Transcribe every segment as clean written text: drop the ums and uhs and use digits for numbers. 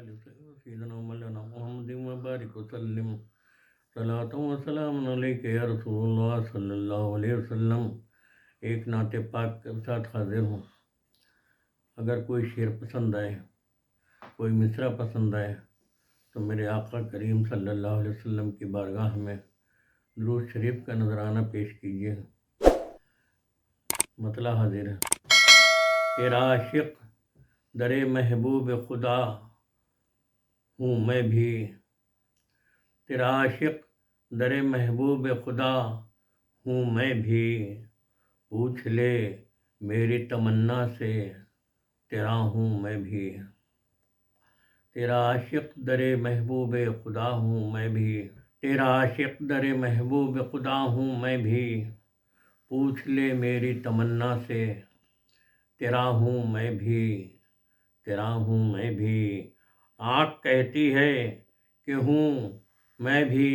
آل سیدنا مولانا محمد وبارک وسلم صلاۃ و سلام علیک یا رسول اللہ صلی اللہ علیہ وسلم۔ ایک نعت پاک کے ساتھ حاضر ہوں۔ اگر کوئی شعر پسند آئے، کوئی مصرع پسند آئے تو میرے آقا کریم صلی اللہ علیہ وسلم کی بارگاہ میں درود شریف کا نذرانہ پیش کیجیے۔ مطلع حاضر ہے۔ تیرا عاشق در محبوب خدا ہوں میں بھی، تیرا عاشق در محبوب خدا ہوں میں بھی، پوچھ لے میری تمنا سے تیرا ہوں میں بھی، تیرا عاشق در محبوب خدا ہوں میں بھی، تیرا عاشق در محبوب خدا ہوں میں بھی، پوچھ لے میری تمنا سے تیرا ہوں میں بھی، تیرا ہوں میں بھی۔ آنکھ کہتی ہے کہ ہوں میں بھی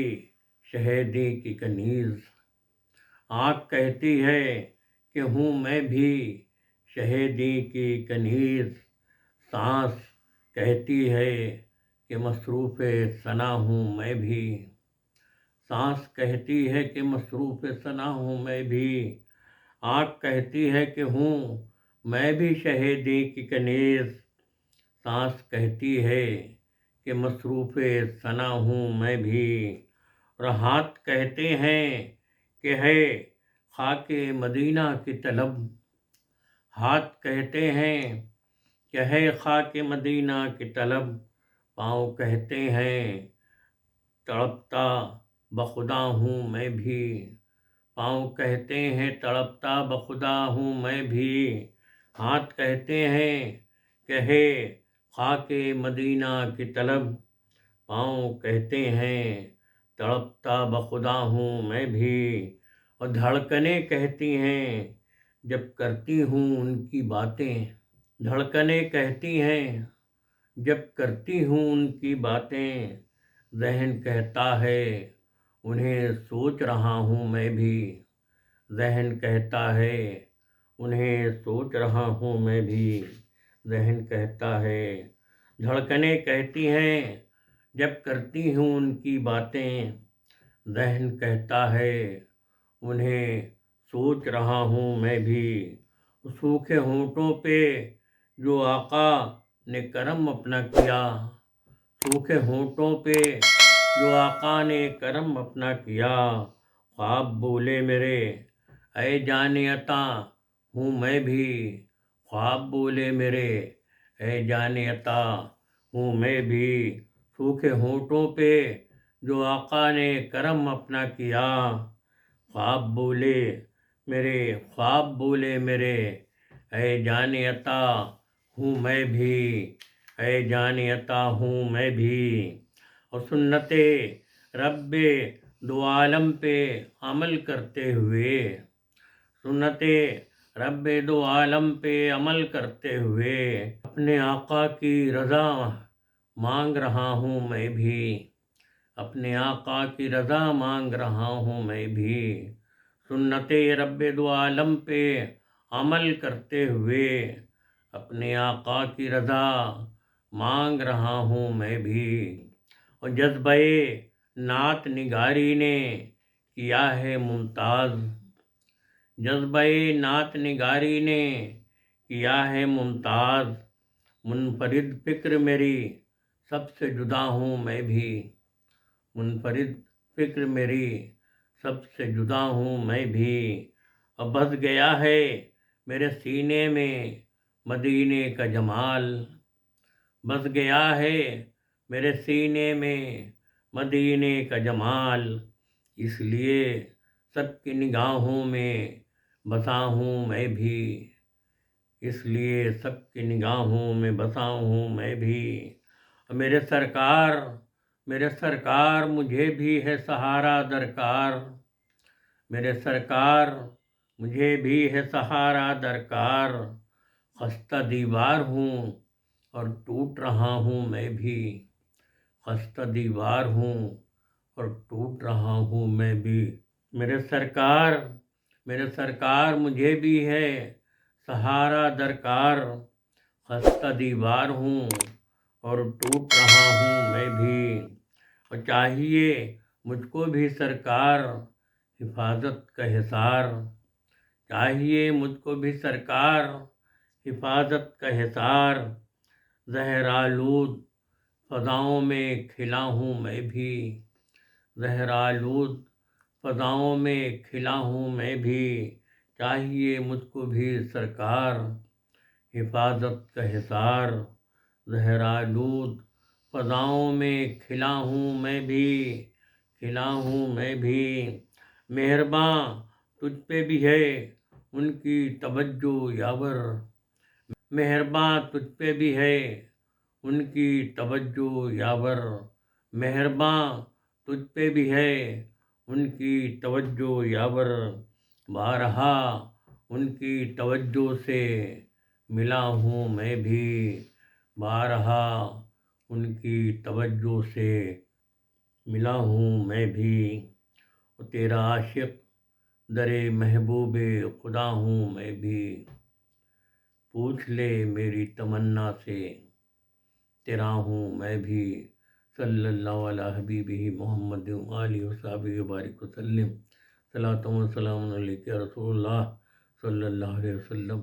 شہیدی کی کنیز، آنکھ کہتی ہے کہ ہوں میں بھی شہیدی کی کنیز، سانس کہتی ہے کہ مصروف ثنا ہوں میں بھی، سانس کہتی ہے کہ مصروف ثنا ہوں میں بھی، آنکھ کہتی ہے کہ ہوں میں بھی شہیدی کی کنیز، سانس کہتی ہے کہ مصروف ثنا ہوں میں بھی، اور ہاتھ کہتے ہیں کہ ہے خاک مدینہ کی طلب، ہاتھ کہتے ہیں کہ ہے خاک مدینہ کی طلب، پاؤں کہتے ہیں تڑپتا بخدا ہوں میں بھی، پاؤں کہتے ہیں تڑپتا بخدا ہوں میں بھی، ہاتھ کہتے ہیں کہ ہے خاک مدینہ کی طلب، پاؤں کہتے ہیں تڑپتا بخدا ہوں میں بھی، اور دھڑکنیں کہتی ہیں جب کرتی ہوں ان کی باتیں، دھڑکنیں کہتی ہیں جب کرتی ہوں ان کی باتیں، ذہن کہتا ہے انہیں سوچ رہا ہوں میں بھی، ذہن کہتا ہے انہیں سوچ رہا ہوں میں بھی، ذہن کہتا ہے، دھڑکنیں کہتی ہیں جب کرتی ہوں ان کی باتیں، ذہن کہتا ہے انہیں سوچ رہا ہوں میں بھی، سوکھے ہونٹوں پہ جو آقا نے کرم اپنا کیا، سوکھے ہونٹوں پہ جو آقا نے کرم اپنا کیا، خواب بولے میرے اے جان عطا ہوں میں بھی، خواب بولے میرے اے جان عطا ہوں میں بھی، سوکھے ہونٹوں پہ جو آقا نے کرم اپنا کیا، خواب بولے میرے، خواب بولے میرے اے جان عطا ہوں میں بھی، اے جان عطا ہوں میں بھی، اور سنت رب دو عالم پہ عمل کرتے ہوئے، سنت رب دو عالم پہ عمل کرتے ہوئے، اپنے آقا کی رضا مانگ رہا ہوں میں بھی، اپنے آقا کی رضا مانگ رہا ہوں میں بھی، سنت رب دو عالم پہ عمل کرتے ہوئے، اپنے آقا کی رضا مانگ رہا ہوں میں بھی، اور جذبہ نعت نگاری نے کیا ہے ممتاز، جذبہ نعت نگاری نے کیا ہے ممتاز، منفرد فکر میری سب سے جدا ہوں میں بھی، منفرد فکر میری سب سے جدا ہوں میں بھی، اب بس گیا ہے میرے سینے میں مدینے کا جمال، بس گیا ہے میرے سینے میں مدینے کا جمال، اس لیے سب کی نگاہوں میں بسا ہوں میں بھی، اس لیے سب کی نگاہوں میں بسا ہوں میں بھی، میرے سرکار، میرے سرکار مجھے بھی ہے سہارا درکار، میرے سرکار مجھے بھی ہے سہارا درکار، خستہ دیوار ہوں اور ٹوٹ رہا ہوں میں بھی، خستہ دیوار ہوں اور ٹوٹ رہا ہوں میں بھی، میرے سرکار، میرے سرکار مجھے بھی ہے سہارا درکار، خستہ دیوار ہوں اور ٹوٹ رہا ہوں میں بھی، اور چاہیے مجھ کو بھی سرکار حفاظت کا حصار، چاہیے مجھ کو بھی سرکار حفاظت کا حصار، زہرآلود فضاؤں میں کھلا ہوں میں بھی، زہرآلود فضاؤں میں کھلا ہوں میں بھی، چاہیے مجھ کو بھی سرکار حفاظت کا حصار، زہرآلود فضاؤں میں کھلا ہوں میں بھی، کھلا ہوں میں بھی، مہرباں تجھ پہ بھی ہے ان کی توجہ یاور، مہرباں تجھ پہ بھی ہے ان کی توجہ یاور، مہرباں تجھ پہ بھی ہے ان کی توجہ یاور، بارہا ان کی توجہ سے ملا ہوں میں بھی، بارہا ان کی توجہ سے ملا ہوں میں بھی، تیرا عاشق در محبوب خدا ہوں میں بھی، پوچھ لے میری تمنا سے تیرا ہوں میں بھی، صلی اللہ علی حبیبہ محمد آلہ وصحبہ وبارک وسلم، صلاۃ و سلام علیک یا رسول اللہ صلی اللہ علیہ وسلم۔